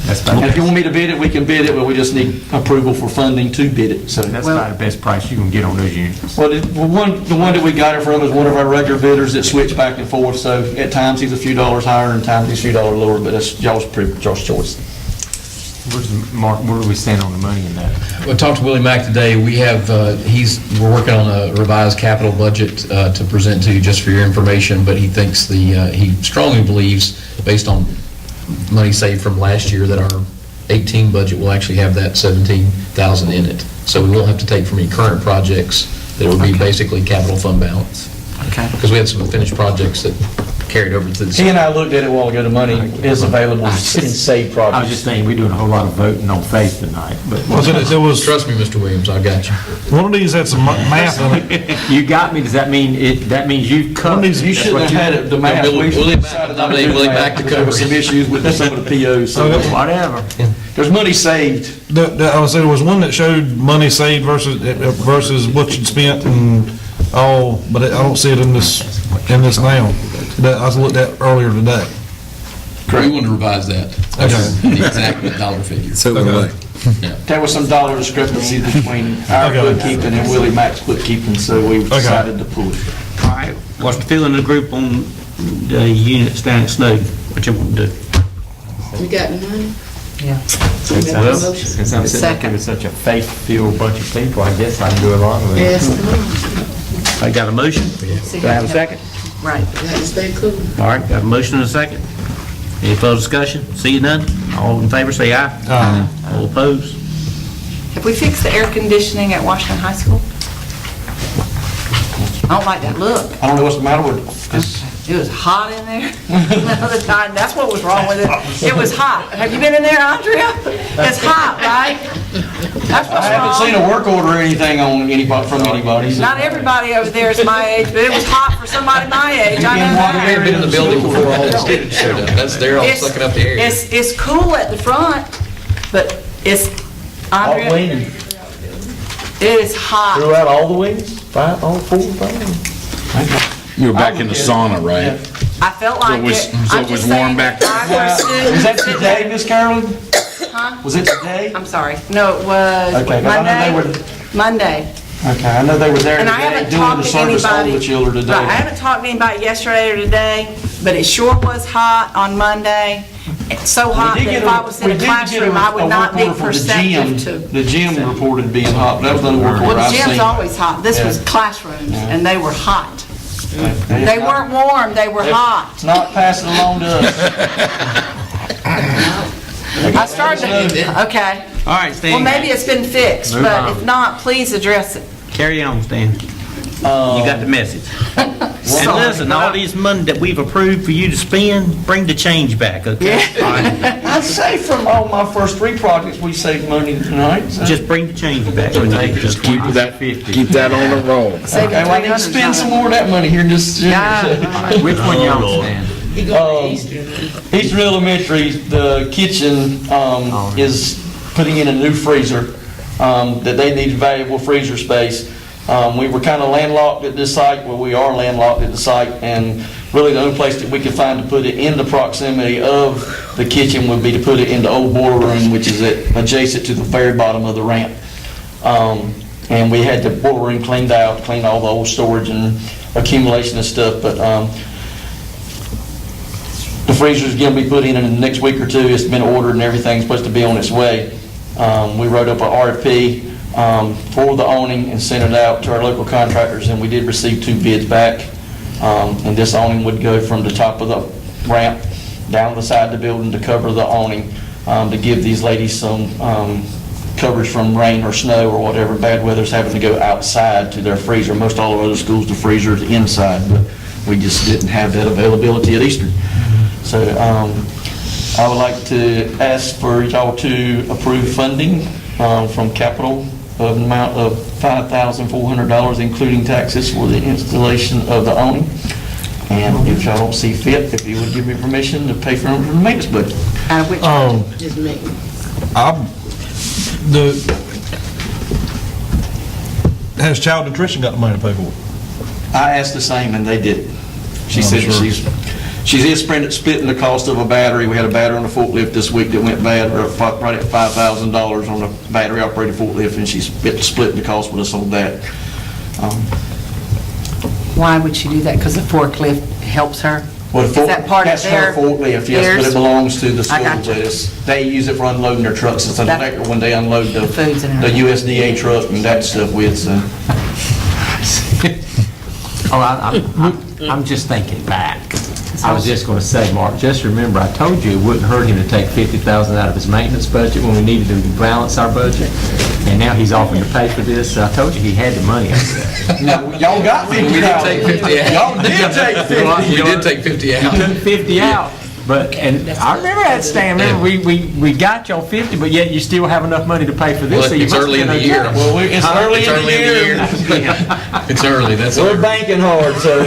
That's And if you about, want me to bid it, we can bid it, but we just need approval for funding to bid it, so. that's about the best price you can get on those units. Well, the one that we got it from is one of our regular bidders that switch back and forth, so at times he's a few dollars higher and times he's a few dollars lower, but that's y'all's choice. Mark, where do we stand on the money in that? We talked to Willie Mack today. We have, we're working on a revised capital budget to present to you just for your information, but he thinks he strongly believes, based on money saved from last year, that our 18 budget will actually have that 17,000 in it. So we won't have to take from any current projects. That will be basically capital fund balance. Okay. Because we had some finished projects that carried over to the. He and I looked at it a while ago, the money is available in saved projects. I was just thinking, we're doing a whole lot of voting on faith tonight, but. Trust me, Mr. Williams, I got you. One of these had some math in it. You got me, does that mean, that means you cut? You shouldn't have had it, the math. Willie Mack nominated Willie Mack to There cover were some issues with some of the POs, so Whatever. there's money saved. I was saying, there was one that showed money saved versus what you'd spent and all, but I don't see it in this now. That I was looked at earlier today. We want to revise that. Okay. The exact dollar figure. So, There was some dollar discrepancy between our Okay. bookkeeping and Willie Mack's bookkeeping, so we decided to pull it. All right, what's the feeling of the group on the units down at Snow? What you want to do? You got the money? Yeah. Since I'm sitting here with such a faith-filled bunch of people, I guess I can go along with it. Yes. I got a motion? Do I have a second? Right. You got to stay cool. All right, got a motion and a second. Any further discussion? See none? All in favor, say aye. Aye. All opposed? Have we fixed the air conditioning at Washington High School? I don't like that look. I don't know what's the matter with it. It was hot in there the other time. That's what was wrong with it. It was hot. Have you been in there, Andrea? It's hot, right? That's what's I haven't seen wrong. a work order or anything on anybody, from anybody. so- Not everybody over there is my age, but it was hot for somebody my age. I know I haven't been in that. the building before all the students showed up. That's there all sucking up the air. It's cool at the front, but it's, All Andrea, wing, it is hot. throughout all the wings, all 4 or 5. You were back in the sauna, right? I felt like was- it. so I'm it was just warm saying back if I were a student Was that sitting today, there- Miss Carolyn? Huh? Was it today? I'm sorry. No, it was Okay, 'cause I know they Monday. Monday. Okay, I know they were there And I today haven't doing talked the to service on anybody. the chiller Right, I today. haven't talked to anybody yesterday or today, but it sure was hot on Monday. It's so hot that if I was in a classroom, I would not be perceptive to. The gym reported being hot, but that was the only work Well, order the I've gym's seen. always hot. This was Yeah. classrooms, and they were hot. They They weren't warm, they were hot. Not passing along to us. I started to, okay. All right, Stan. Well, maybe it's been fixed, Move but on. if not, please address it. Carry on, Stan. You got the message. And listen, all these money that we've approved for you to spend, bring the change back, okay? All right? I'd say from all my first 3 projects, we saved money tonight. so- Just bring the change back. Just keep that on the roll. Okay, well, I need to spend some more of that money here in just a minute. Which one y'all stand? Eastern Elementary, the kitchen is putting in a new freezer, that they need valuable freezer space. We were kind of landlocked at this site, well, we are landlocked at the site, and really the only place that we could find to put it in the proximity of the kitchen would be to put it in the old boiler room, which is adjacent to the very bottom of the ramp. And we had the boiler room cleaned out, cleaned all the old storage and accumulation of stuff, but the freezer's going to be put in the next week or 2. It's been ordered and everything's supposed to be on its way. We wrote up an RFP for the awning and sent it out to our local contractors, and we did receive 2 bids back. And this awning would go from the top of the ramp down the side of the building to cover the awning, to give these ladies some coverage from rain or snow or whatever bad weather's having to go outside to their freezer. Most all of our other schools, the freezer is inside, but we just didn't have that availability at Eastern. So I would like to ask for y'all to approve funding from capital of an amount of $5,400, including taxes, for the installation of the awning. And if y'all don't see fit, if you would give me permission to pay for the maintenance budget. Which Just me. Has Child Nutrition got the money to pay for it? I asked the same, and they did it. She Oh, said sure. she's splitting the cost of a battery. We had a battery on the forklift this week that went bad, right at $5,000 on a battery-operated forklift, and she's splitting the cost with us on that. Why would she do that? Because the forklift helps her? Well, Is that part of that's her their? forklift, yes, but theirs? it belongs to the school. I got you. But they use it for unloading their trucks. It's a That- detector when they unload the Foods and the everything. USDA truck and that stuff with, so. Oh, I'm just thinking back. I was just going to say, Mark, just remember, I told you it wouldn't hurt him to take $50,000 out of his maintenance budget when we needed to balance our budget, and now he's offering to pay for this, so I told you he had the money. No, y'all got We did take 50 out. Y'all did take 50. We did take 50 out. Took 50 out, but, and I remember that, Stan, remember, we got y'all 50, but yet you still have enough money to pay for this, Well, so you it's must early in have the been year. okay. Well, it's early in the year. It's early, that's. We're banking hard, so.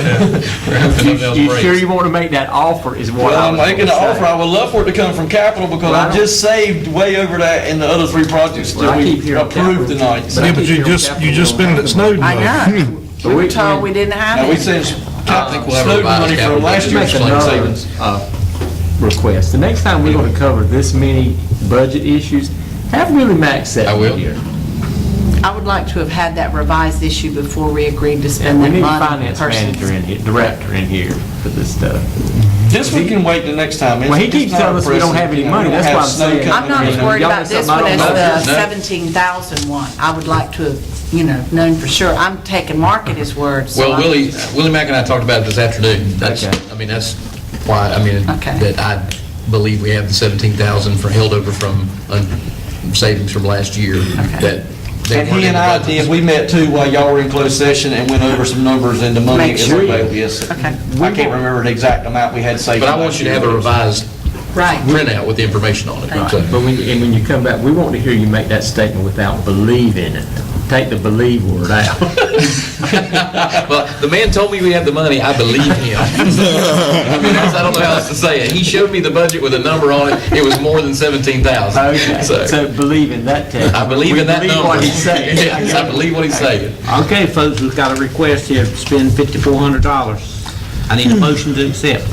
You sure you want to make that offer is what Well, I I'm was making gonna an say. offer. I would love for it to come from capital because Well, I I don't- just saved way over that in the other three projects Well, that I we keep hearing approved capital. tonight. But I Yeah, but keep you hearing just capital spent it at Snowden. I though. know. We were told we didn't have Now, we it. sent I think we'll have a Snowden revised money capital from last budget. year's Make claim another savings. request. The next time we're going to cover this many budget issues, have Willie Mack sit I will. here. I would like to have had that revised issue before we agreed to spend We that need a money. finance personally. manager in here, director in here for this stuff. This one can wait the next time. Well, he keeps telling us we don't have any money. That's why I'm saying- I'm not as worried Y'all about got this something one I as don't know? the No. 17,000 one. I would like to have, known for sure. I'm taking Mark at his word. so Well, I'm- Willie Mack and I talked about it this afternoon. That's, Okay. I mean, that's why, Okay. that I believe we have the 17,000 for held over from savings from last year that they And weren't he in and the I budget. did, we met too while y'all were in closed session and went over some numbers and the money Make is sure you- available, yes. Okay. I can't remember the exact amount we had saved. But I want you to have a revised Right. printout with the information on it. So- But when you come back, we want to hear you make that statement without believe in it. Take the believe word out. Well, the man told me we had the money, I believe him. I mean, I don't know how else to say it. He showed me the budget with a number on it, it was more than 17,000. Okay, so believe in that text. I believe in that We number. believe what he's saying. Yes, I believe what he's saying. Okay, folks, we've got a request here to spend $5,400. I need a motion to accept.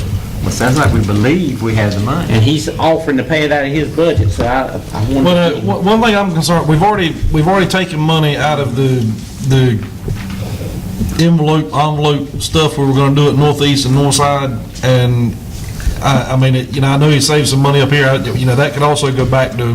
Well, sounds like we believe we have the money. And he's offering to pay it out of his budget, so I want But to... one thing I'm concerned, we've already taken money out of the envelope stuff we were gonna do at Northeast and Northside, and I mean, I know he saved some money up here, that could also go back to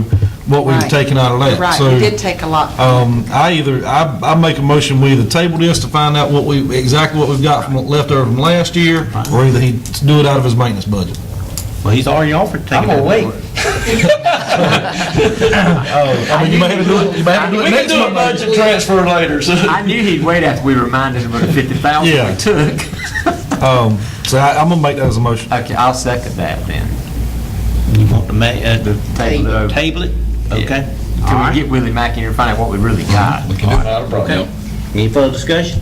what we've Right. taken out of that. Right, So, we did take a lot. I make a motion, we either table this to find out exactly what we've got from left over from last year, or either he do it out of his maintenance budget. Well, he's already offered to take it. I'm gonna wait. I mean, you may have to do it, We can do a budget transfer later, so. I knew he'd wait after we reminded him of the 50,000 Yeah. we took. So I'm gonna make that as a motion. Okay, I'll second that then. You want to Table it over. table it? Okay. All Can we right. get Willie Mack in here and find out what we really got? We can do Not a problem. Okay. Any further discussion?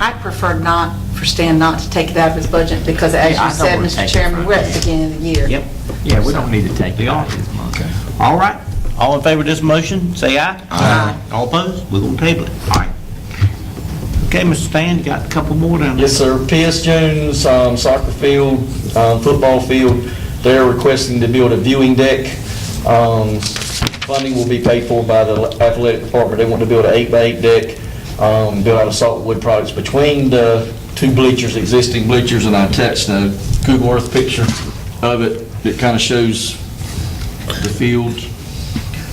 I prefer not, for Stan not to take it out of his budget because as Yeah, I you don't said, wanna take Mr. it Chairman, from we're at him. the beginning of the year. Yep. Yeah, we don't need to take it off his money. All right. All in favor of this motion, say aye. Aye. All opposed? We're going to table it. All right. Okay, Mr. Stan, you got a couple more down there? Yes, sir. P.S. Jones soccer field, football field, they're requesting to build a viewing deck. Funding will be paid for by the athletic department. They want to build an 8x8 deck, built out of saltwood products between the two bleachers, existing bleachers, and I attached a Google Earth picture of it that kind of shows the field.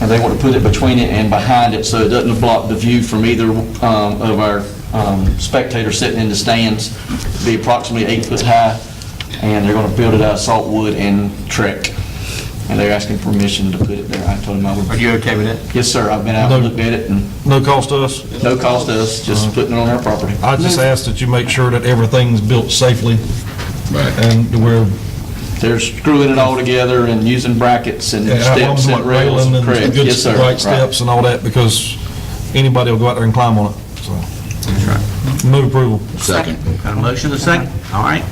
And they want to put it between it and behind it so it doesn't block the view from either of our spectators sitting in the stands. It'll be approximately 8 foot high, and they're going to build it out of saltwood and Trek. And they're asking permission to put it there. I told them I would. Are you okay with that? Yes, sir. I've been out and looked at it, and No cost to us? no cost to us, just putting it on our property. I just ask that you make sure that everything's built safely. And we're, They're screwing it all together and using brackets and steps and rails. railing and Correct. good Yes, sir. right Right. steps and all that, because anybody will go out there and climb on it, so. That's right. Move approval. Second. Got a motion and a second? All right.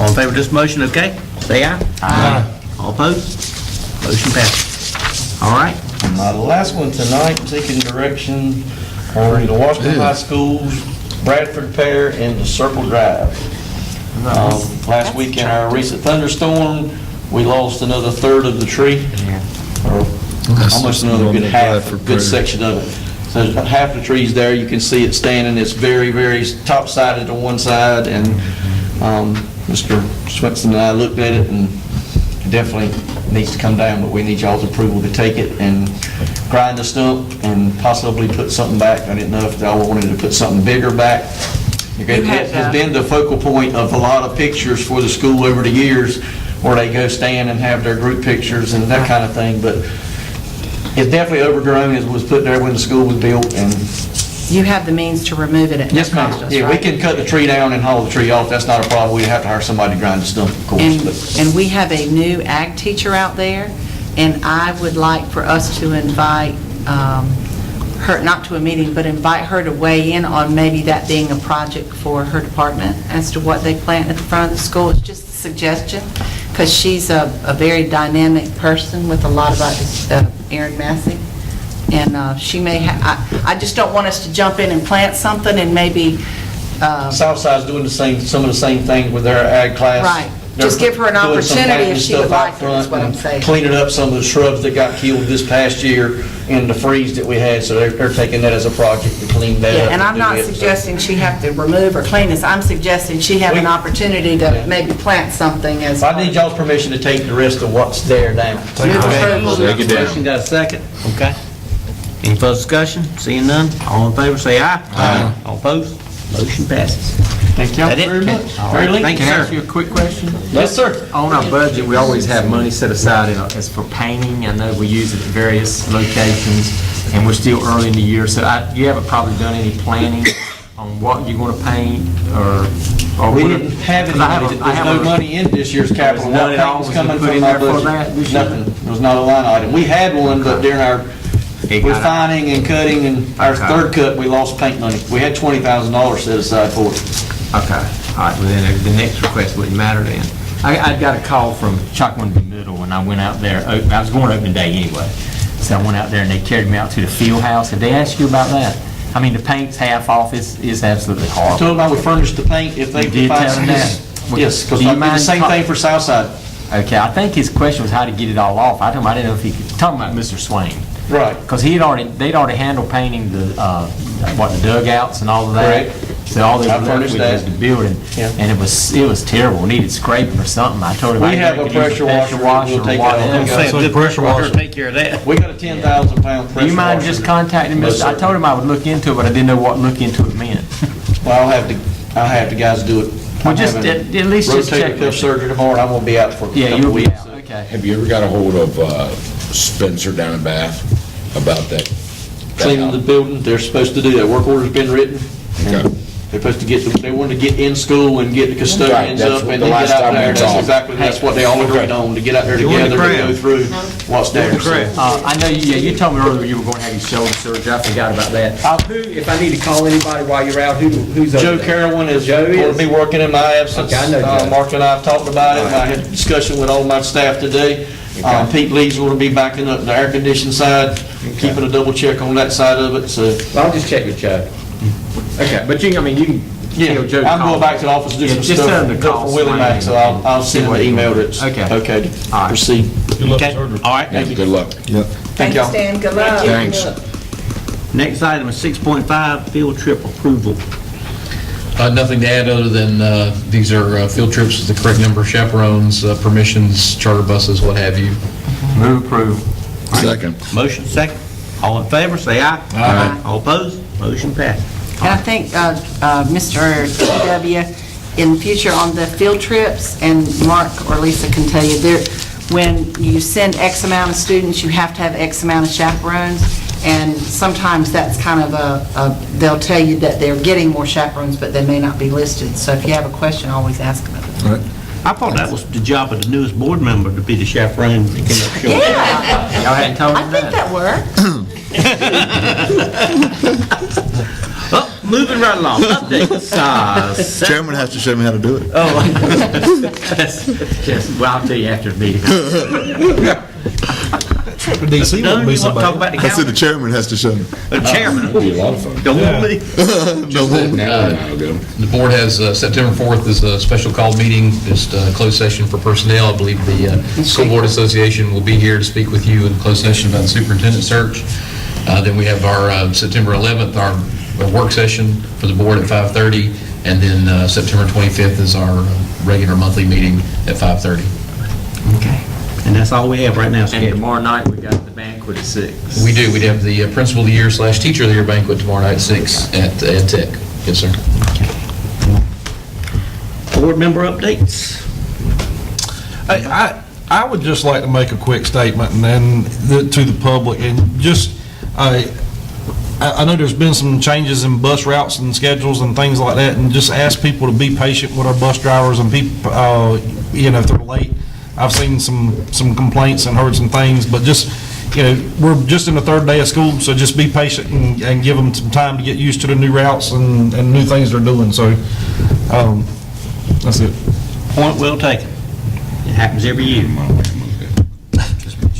All in favor of this motion, okay? Say aye. Aye. All opposed? Motion passes. All right. My last one tonight, seeking direction on the Washington High School, Bradford Pear, and the Circle Drive. Last week in our recent thunderstorm, we lost another third of the tree, or almost another good half, a good section of it. So half the tree's there, you can see it standing, it's very, very top-sided to one side, and Mr. Swenson and I looked at it, and it definitely needs to come down, but we need y'all's approval to take it and grind the stump and possibly put something back. I didn't know if y'all wanted to put something bigger back. It has been the focal point of a lot of pictures for the school over the years, where they go stand and have their group pictures and that kind of thing, but it's definitely overgrown as was put there when the school was built, and... You have the means to remove it at no Yes, ma'am. cost, Yeah, we right? can cut the tree down and haul the tree off, that's not a problem. We'd have to hire somebody to grind the stump, of course. And we have a new ag teacher out there, and I would like for us to invite her, not to a meeting, but invite her to weigh in on maybe that being a project for her department as to what they plant at the front of the school. It's just a suggestion, because she's a very dynamic person with a lot about Erin Massey. And she may I just don't want us to jump in and plant something and maybe... Southside's doing some of the same thing with their ag class. Right. Just give her an Doing some opportunity planting if she stuff would out like it, is front what I'm and saying. Cleaning up some of the shrubs that got killed this past year in the freeze that we had, so they're taking that as a project to clean that up. Yeah, and I'm do not it, so. suggesting she have to remove or clean this. I'm suggesting she have an opportunity to maybe plant something as... I need y'all's permission to take the rest of what's there down. Motion got a second? Okay. Any further discussion? Seeing none, all in favor say aye. Aye. All opposed? Motion passes. Thank y'all That it? very much. All right, thank you, Can I sir. ask you a quick question? Yes, sir. On our budget, we always have money set aside as for painting. I know we use it at various locations, and we're still early in the year, so you haven't probably done any planning on what you're going to paint, or We what- didn't have any 'cause I have money, a- I there's have no a- money in this year's capital. none What at all paint was was coming put in from our there for that budget? this year? Nothing, there was not a line item. We had one, but during our refining and cutting and our third cut, we lost paint money. We had $20,000 set aside for it. Okay, all right, well then the next request wouldn't matter then. I got a call from Chalkawinby Middle when I went out there. I was going opening day anyway. So I went out there and they carried me out to the field house. Did they ask you about that? I mean, the paint's half off. It's absolutely I horrible. told them I would furnish the paint if they You could did find tell some. them that? Yes, because Do you I did the mind same thing for Southside. Okay, I think his question was how to get it all off. I told him I didn't know if he could, talking about Mr. Swain. Right. Because they'd already handled painting the dugouts and all of that. Correct. So all they I were left furnished with that. was the building. Yeah. And it was terrible. It needed scraping or something. I told him We I have a could use pressure washer that will or take it all. whatever. So the pressure washer take care of that. We got a 10,000 pound pressure Do you mind washer. just contacting Most Mr.? I told him I would look into it, but I didn't know what look into it meant. Well, I'll have the guys do it. Well, I'm just having at least just check rotator with cuff surgery tomorrow, and I'm gonna be out for a Yeah, couple you'll be weeks. out, okay. Have you ever got a hold of Spencer down in Bath about that? Cleaning the building, they're supposed to do that. Work order's been written. Okay. They're supposed to they wanted to get in school and get the custodians Right, that's up what and the then get last out time we there. That's talked. exactly, that's what they all agreed on, to get out there Join the together and crowd. go through what's there. So, I know, you told me earlier you were going to have your shoulder surgery. I forgot about that. Who, if I need to call anybody while you're out, who's over Joe there? Carolyn is Joe going is? to be working in my absence. Okay, I know Joe. Mark and I have talked about it, and I had a discussion with all my staff today. Pete Lee's going to be backing up the air conditioning side, keeping a double check on that side of it, so. Well, I'll just check with Joe. Okay, but you can Yeah, tell Joe to I'm call going me. back to the office to do Yeah, some just stuff tell him to call for Willie Swain Mack, so and I'll see send him what an he email wants. that's Okay. okay to All right. proceed. Good luck, Okay. surgery. All right. Yeah, good luck. Yep. Thank y'all. Stan, good luck. Thanks. Next item is 6.5, field trip approval. Nothing to add other than these are field trips with the correct number of chaperones, permissions, charter buses, what have you. Move approval. Second. Motion second. All in favor, say aye. Aye. All opposed? Motion passed. And I think, Mr. TW, in the future on the field trips, and Mark or Lisa can tell you, when you send X amount of students, you have to have X amount of chaperones, and sometimes that's kind of they'll tell you that they're getting more chaperones, but they may not be listed. So if you have a question, always ask them. I thought that was the job of the newest board member, to be the chaperone. Yeah, Y'all hadn't told I him think that works. Oh, moving right along. Updates. Chairman has to show me how to do it. Oh, yes. Well, I'll tell you after the meeting. Trip to DC Done? wouldn't be You so want to talk about bad. the I said calendar? the chairman has to show me. Chairman. It'll be a lot of fun. Don't want me. No more. The board has September 4th is a special call meeting, just a closed session for personnel. I believe the School Board Association will be here to speak with you in closed session about the superintendent search. Then we have our September 11th, our work session for the board at 5:30, and then September 25th is our regular monthly meeting at 5:30. Okay. And that's all we have right now And scheduled. tomorrow night, we got the banquet at 6. We do. We'd have the Principal of the Year / Teacher of the Year banquet tomorrow night at 6 at Ed Tech. Yes, sir. Board member updates? I would just like to make a quick statement and then to the public and just, I know there's been some changes in bus routes and schedules and things like that, and just ask people to be patient with our bus drivers and people, if they're late. I've seen some complaints and heard some things, but just, we're just in the third day of school, so just be patient and give them some time to get used to the new routes and new things they're doing, so, that's it. Point well taken. It happens every year.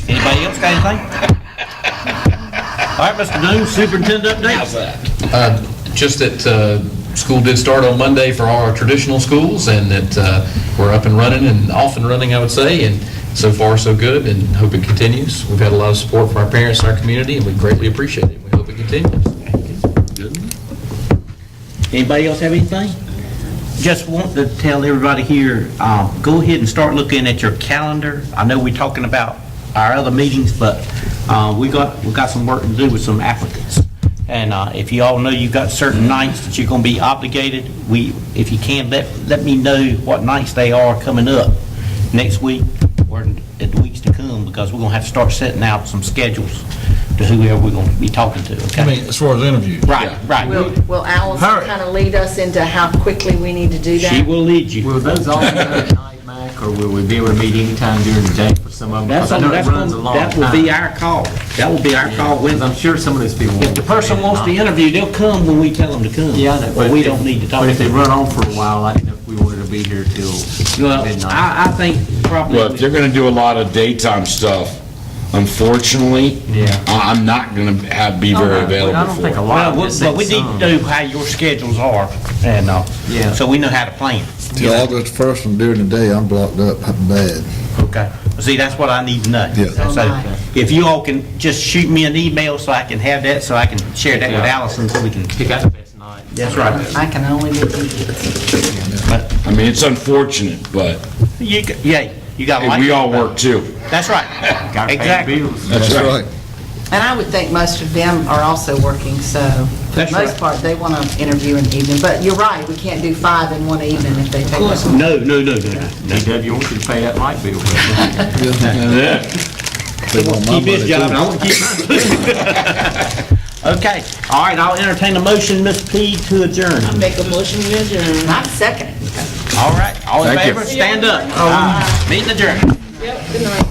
Anybody else got anything? All right, Mr. Doon, superintendent update? How's that? Just that school did start on Monday for all our traditional schools, and that we're up and running and off and running, I would say, and so far so good, and hope it continues. We've had a lot of support from our parents and our community, and we greatly appreciate it. We hope it continues. Anybody else have anything? Just want to tell everybody here, go ahead and start looking at your calendar. I know we're talking about our other meetings, but we got some work to do with some applicants. And if you all know you've got certain nights that you're going to be obligated, if you can, let me know what nights they are coming up next week or in the weeks to come, because we're going to have to start setting out some schedules to whoever we're going to be talking to, okay? I mean, as far as interviews. Right. Will Allison kind of lead us into how quickly we need to do that? She will lead you. Will those all be at night, Mac, or will we be able to meet anytime during the day for some of them? Because I know it runs a long that will be our call. That will be our call. Because I'm sure some of these people. If the person wants to interview, they'll come when we tell them to come. Yeah, I know. But we don't need to talk. But if they run on for a while, I didn't know if we wanted to be here till Well, midnight. I think probably. Well, if they're going to do a lot of daytime stuff, unfortunately, I'm not going to be very available I don't think a for it. lot. But we need to know how your schedules are, and so we know how to plan. Till August 1st and during the day, I'm blocked up bad. Okay. See, that's what I need to know. Yeah. So if you all can just shoot me an email so I can have that, so I can share that with Allison, so we can Pick out the best night. That's right. I can only do weekends. I mean, it's unfortunate, but You got life. we all work too. That's right. Gotta pay the Exactly. bills. That's right. And I would think most of them are also working, so for the That's most right. part, they want to interview in the evening. But you're right, we can't do 5 in one evening if they take us. No. DW, you want you to pay that light bill. They want my Keep his money, job, too. and I want to keep mine. Okay, all right, I'll entertain a motion, Ms. P, to adjourn. Make a motion to adjourn. Not second. All right, all in Thank you. favor, stand up. Meeting adjourned. Yep, good night.